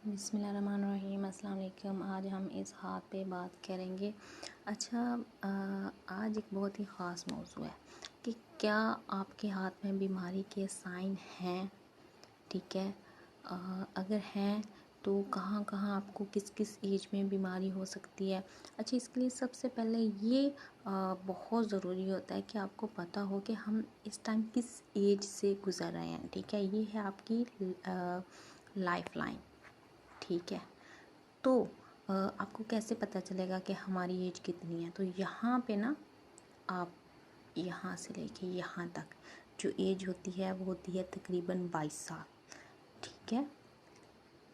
बिस्मिल्लाहिर्रहमानिर्रहीम। अस्सलाम वालेकुम। आज हम इस हाथ पे बात करेंगे। अच्छा, आज एक बहुत ही ख़ास मौजू है कि क्या आपके हाथ में बीमारी के साइन हैं। ठीक है, अगर हैं तो कहाँ कहाँ आपको किस किस एज में बीमारी हो सकती है। अच्छा, इसके लिए सबसे पहले ये बहुत ज़रूरी होता है कि आपको पता हो कि हम इस टाइम किस एज से गुज़र रहे हैं। ठीक है, ये है आपकी लाइफ लाइन। ठीक है, तो आपको कैसे पता चलेगा कि हमारी एज कितनी है। तो यहाँ पे ना आप यहाँ से लेके यहाँ तक जो एज होती है वो होती है तकरीबन 22 साल। ठीक है,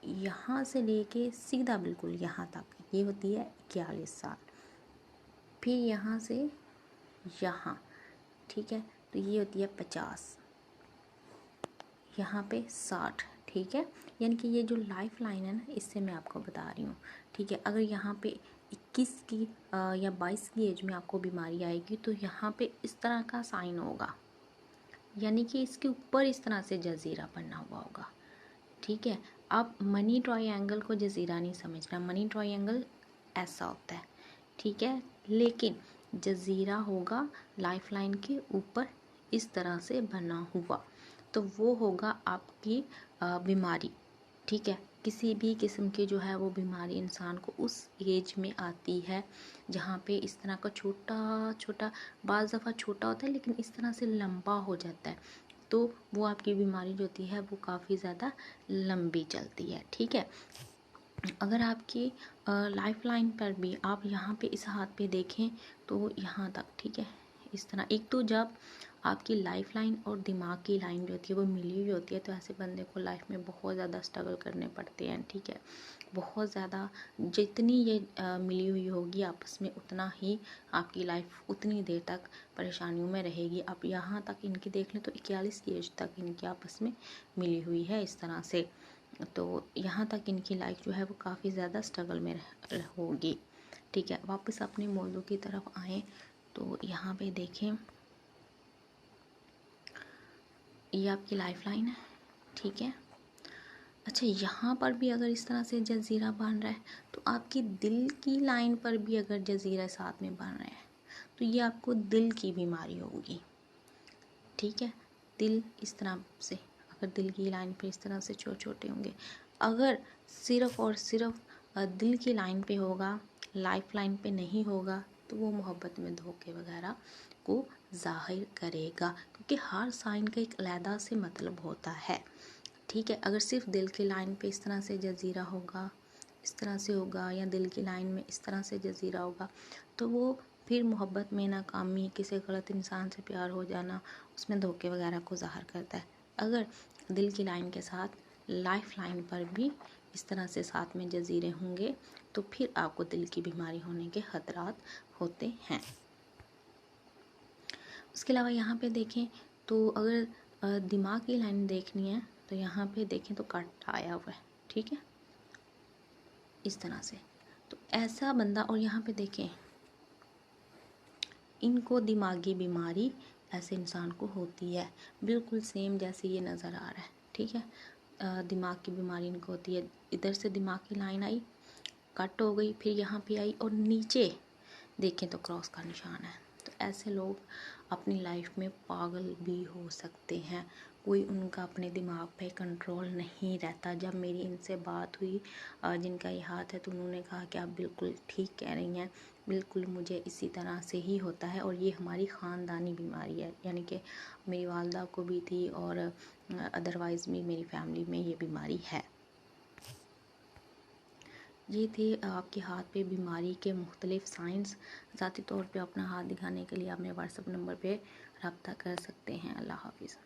यहाँ से लेके सीधा बिल्कुल यहाँ तक ये होती है 41 साल। फिर यहाँ से यहाँ, ठीक है, तो ये होती है 50, यहाँ पे 60। ठीक है, यानी कि ये जो लाइफ लाइन है ना, इससे मैं आपको बता रही हूँ। ठीक है, अगर यहाँ पे 21 की या 22 की एज में आपको बीमारी आएगी तो यहाँ पे इस तरह का साइन होगा, यानी कि इसके ऊपर इस तरह से जजीरा बना हुआ होगा। ठीक है, आप मनी ट्रायंगल को जजीरा नहीं समझना, मनी ट्रायंगल ऐसा होता है। ठीक है, लेकिन जजीरा होगा लाइफ लाइन के ऊपर इस तरह से बना हुआ, तो वो होगा आपकी बीमारी। ठीक है, किसी भी किस्म की जो है वो बीमारी इंसान को उस एज में आती है जहाँ पे इस तरह का छोटा छोटा, बाज़ दफ़ा छोटा होता है लेकिन इस तरह से लंबा हो जाता है, तो वो आपकी बीमारी जो होती है वो काफ़ी ज़्यादा लंबी चलती है। ठीक है, अगर आपकी लाइफ लाइन पर भी आप यहाँ पे इस हाथ पे देखें तो यहाँ तक, ठीक है, इस तरह। एक तो जब आपकी लाइफ लाइन और दिमाग की लाइन जो होती है वो मिली हुई होती है तो ऐसे बंदे को लाइफ में बहुत ज़्यादा स्ट्रगल करने पड़ते हैं। ठीक है, बहुत ज़्यादा, जितनी ये मिली हुई होगी आपस में उतना ही आपकी लाइफ उतनी देर तक परेशानियों में रहेगी। आप यहाँ तक इनकी देख लें तो 41 की एज तक इनकी आपस में मिली हुई है इस तरह से, तो यहाँ तक इनकी लाइफ जो है वो काफ़ी ज़्यादा स्ट्रगल में होगी। ठीक है, वापस अपने मौजू की तरफ आएँ तो यहाँ पे देखें, ये आपकी लाइफ लाइन है। ठीक है, अच्छा, यहाँ पर भी अगर इस तरह से जजीरा बन रहा है तो आपकी दिल की लाइन पर भी अगर जजीरा साथ में बन रहा है तो ये आपको दिल की बीमारी होगी। ठीक है, दिल इस तरह से, अगर दिल की लाइन पे इस तरह से छोटे छोटे होंगे, अगर सिर्फ और सिर्फ दिल की लाइन पे होगा, लाइफ लाइन पे नहीं होगा, तो वो मोहब्बत में धोखे वगैरह को जाहिर करेगा, क्योंकि हर साइन का एक अलहदा से मतलब होता है। ठीक है, अगर सिर्फ दिल की लाइन पे इस तरह से जजीरा होगा, इस तरह से होगा, या दिल की लाइन में इस तरह से जजीरा होगा, तो वो फिर मोहब्बत में नाकामी, किसी गलत इंसान से प्यार हो जाना, उसमें धोखे वगैरह को ज़ाहिर करता है। अगर दिल की लाइन के साथ लाइफ लाइन पर भी इस तरह से साथ में जजीरे होंगे तो फिर आपको दिल की बीमारी होने के खतरात होते हैं। उसके अलावा यहाँ पे देखें तो अगर दिमाग की लाइन देखनी है तो यहाँ पे देखें तो कट आया हुआ है। ठीक है, इस तरह से, तो ऐसा बंदा, और यहाँ पे देखें इनको दिमागी बीमारी ऐसे इंसान को होती है, बिल्कुल सेम जैसे ये नज़र आ रहा है। ठीक है, दिमाग की बीमारी इनको होती है। इधर से दिमाग की लाइन आई, कट हो गई, फिर यहाँ पे आई और नीचे देखें तो क्रॉस का निशान है। तो ऐसे लोग अपनी लाइफ में पागल भी हो सकते हैं, कोई उनका अपने दिमाग पे कंट्रोल नहीं रहता। जब मेरी इनसे बात हुई जिनका ये हाथ है, तो उन्होंने कहा कि आप बिल्कुल ठीक कह रही हैं, बिल्कुल मुझे इसी तरह से ही होता है और ये हमारी ख़ानदानी बीमारी है, यानी कि मेरी वालदा को भी थी और अदरवाइज़ भी मेरी फैमिली में ये बीमारी है। ये थे आपके हाथ पे बीमारी के मुख्तलिफ साइंस। ज़ाती तौर पे अपना हाथ दिखाने के लिए आप मेरे व्हाट्सएप नंबर पे रब्ता कर सकते हैं। अल्लाह हाफिज़।